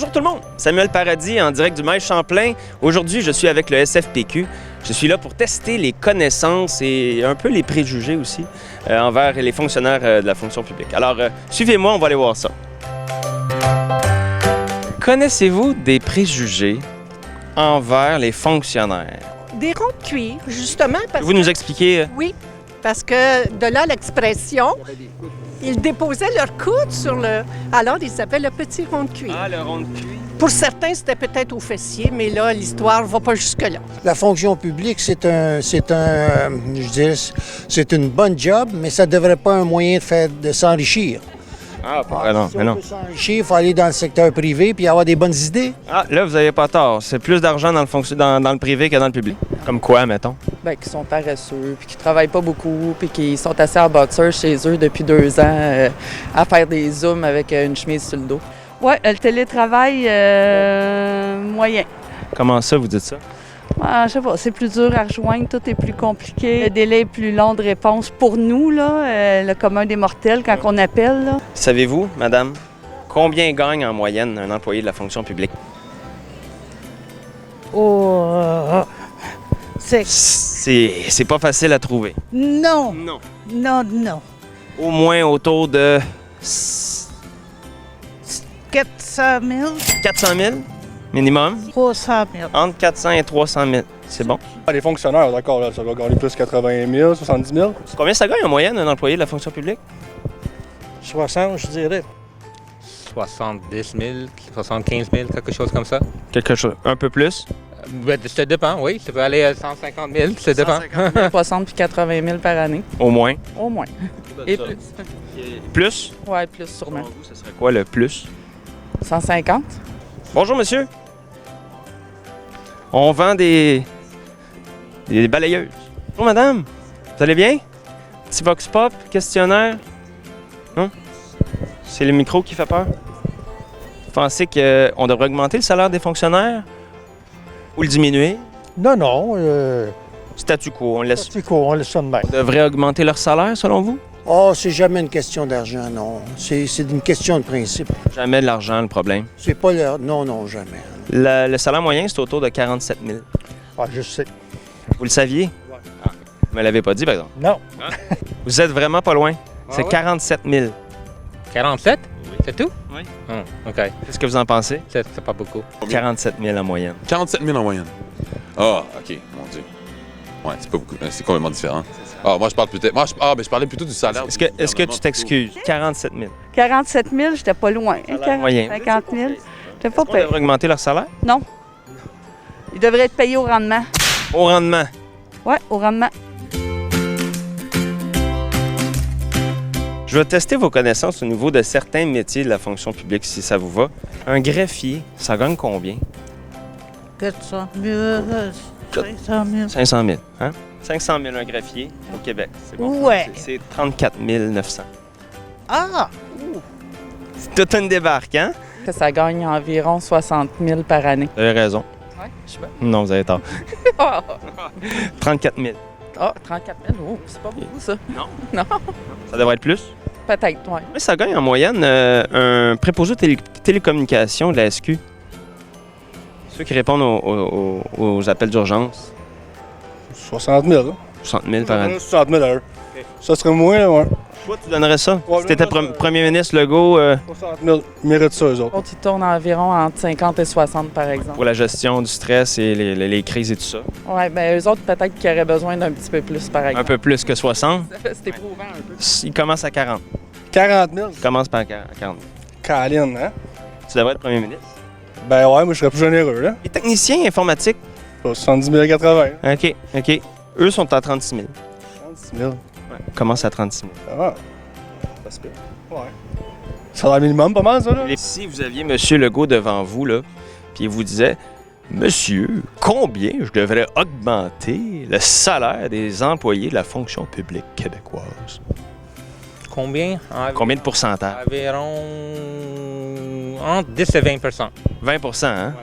Bonjour tout le monde, Samuel Paradis en direct du Mail Champlain. Aujourd'hui, je suis avec le SFPQ. Je suis là pour tester les connaissances et un peu les préjugés aussi envers les fonctionnaires de la fonction publique. Alors, suivez-moi, on va aller voir ça. Connaissez-vous des préjugés envers les fonctionnaires? Des ronds de cuir, justement. Parce Vous nous expliquer? Oui, parce que de là l'expression, ils déposaient leur coude sur le... Alors, ils s'appellent le petit rond de cuir. Ah, le rond de cuir. Pour certains, c'était peut-être au fessier, mais là, l'histoire ne va pas jusque-là. La fonction publique, c'est une bonne job, mais ça ne devrait pas un moyen de s'enrichir. Ah, non, Si mais on non. veut s'enrichir, il faut aller dans le secteur privé puis avoir des bonnes idées. Ah, là, vous n'avez pas tort. C'est plus d'argent dans le privé que dans le public. Comme quoi, mettons? Bien, qui sont paresseux, puis qui travaillent pas beaucoup, puis qui sont assis en boxeur chez eux depuis 2 ans à faire des zooms avec une chemise sur le dos. Oui, le télétravail moyen. Comment ça, vous dites ça? Je sais pas, c'est plus dur à rejoindre, tout est plus compliqué. Le délai est plus long de réponse pour nous, là, le commun des mortels, quand on appelle. Là. Savez-vous, madame, combien gagne en moyenne un employé de la fonction publique? C'est pas facile à trouver. Non, Non. non. Au moins autour de 400 000, 400 000 minimum. 300 000. Entre 400 et 300 000. C'est bon. Ah, les fonctionnaires, d'accord, là, ça va gagner plus 80 000, 70 000. Combien ça gagne en moyenne un employé de la fonction publique? 60, je dirais. 70 000, 75 000, quelque chose comme ça. Quelque chose. Un peu plus? Ça dépend, oui. Ça peut aller à 150 000, ça dépend. 60 puis 80 000 par année, Au moins. au moins. Et plus. Plus? Oui, plus sûrement. Selon vous, ce serait quoi le plus? 150? Bonjour, monsieur. On vend des balayeuses. Bonjour, madame. Vous allez bien? Petit vox pop, questionnaire? Non? C'est le micro qui fait peur? Vous pensez qu'on devrait augmenter le salaire des fonctionnaires? Ou le diminuer? Non, Statu quo, on laisse. c'est quoi, on laisse ça de même. On devrait augmenter leur salaire, selon vous? Oh, c'est jamais une question d'argent, non. C'est une question de principe. Jamais de l'argent, le problème. C'est pas leur... Non, jamais. Le salaire moyen, c'est autour de 47 000. Ah, je sais. Vous le saviez? Ah, vous me l'avez pas dit, par exemple. Non. Vous êtes vraiment pas loin. C'est ouais? 47 000. 47? C'est tout? Oui. OK. Qu'est-ce que vous en pensez? C'est pas beaucoup. 47 000 en moyenne. 47 000 en moyenne. Ah, OK, mon Dieu. Ouais, c'est pas beaucoup. C'est complètement différent. Ah, moi, je parle peut-être. Mais je parlais plutôt du salaire. Est-ce que tu t'excuses? 47 000. 47 000, j'étais pas loin. moyen. 50 000, j'étais pas On devrait payé. augmenter leur salaire? Non. Ils devraient être payés au rendement. Au rendement. Oui, au rendement. Je vais tester vos connaissances au niveau de certains métiers de la fonction publique, si ça vous va. Un greffier, ça gagne combien? 400 000, 500 000. 500 000. Hein? 500 000 un greffier au Québec. C'est bon. Ouais. C'est 34 900. Ah! C'est toute une débarque, hein? Que ça gagne environ 60 000 par année. Vous avez raison. Oui, je sais pas. Non, vous avez tort. 34 000. Ah, 34 000, oh, c'est pas beaucoup ça. Ça devrait être plus? Peut-être, oui. Mais ça gagne en moyenne un préposé télécommunications de la SQ. Ceux qui répondent aux appels d'urgence. 60 000. 60 000 par année. 60 000 à l'heure. Ça serait moins, ouais. Toi, tu donnerais ça? Ouais, Si t'étais je donnerais ça. premier ministre Legault 60 000. Ils méritent ça, eux autres. L'autre, il tourne environ entre 50 et 60, par exemple. pour la gestion du stress et les crises et tout ça. Oui, bien, eux autres, peut-être qu'ils auraient besoin d'un petit peu plus, par Un exemple. peu plus que 60. C'est éprouvant un peu. Il commence à 40. 40 000. Il commence par 40. Caline, hein? Tu devrais être premier ministre. Ben ouais, moi, je serais plus généreux, là. Les techniciens informatiques. 70 000 à 80. OK. Eux sont à 36 000. 36 000. Commence à 36 000. Ah. Ça se peut. Ouais. Salaire minimum, pas mal, ça, là? Et si vous aviez M. Legault devant vous, là, puis il vous disait « Monsieur, combien je devrais augmenter le salaire des employés de la fonction publique québécoise? Combien? Combien de pourcentage? Environ entre 10 et 20 20 hein?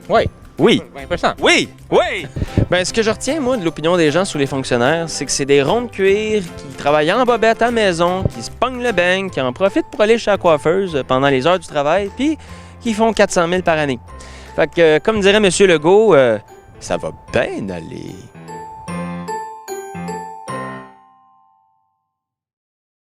Oui. Oui. 20%. Oui! Oui! Ben, ce que je retiens, moi, de l'opinion des gens sur les fonctionnaires, c'est que c'est des ronds de cuir qui travaillent en bobette à la maison, qui se pognent le beigne, qui en profitent pour aller chez la coiffeuse pendant les heures du travail, puis qui font 400 000 par année. Fait que, comme dirait M. Legault, ça va bien aller.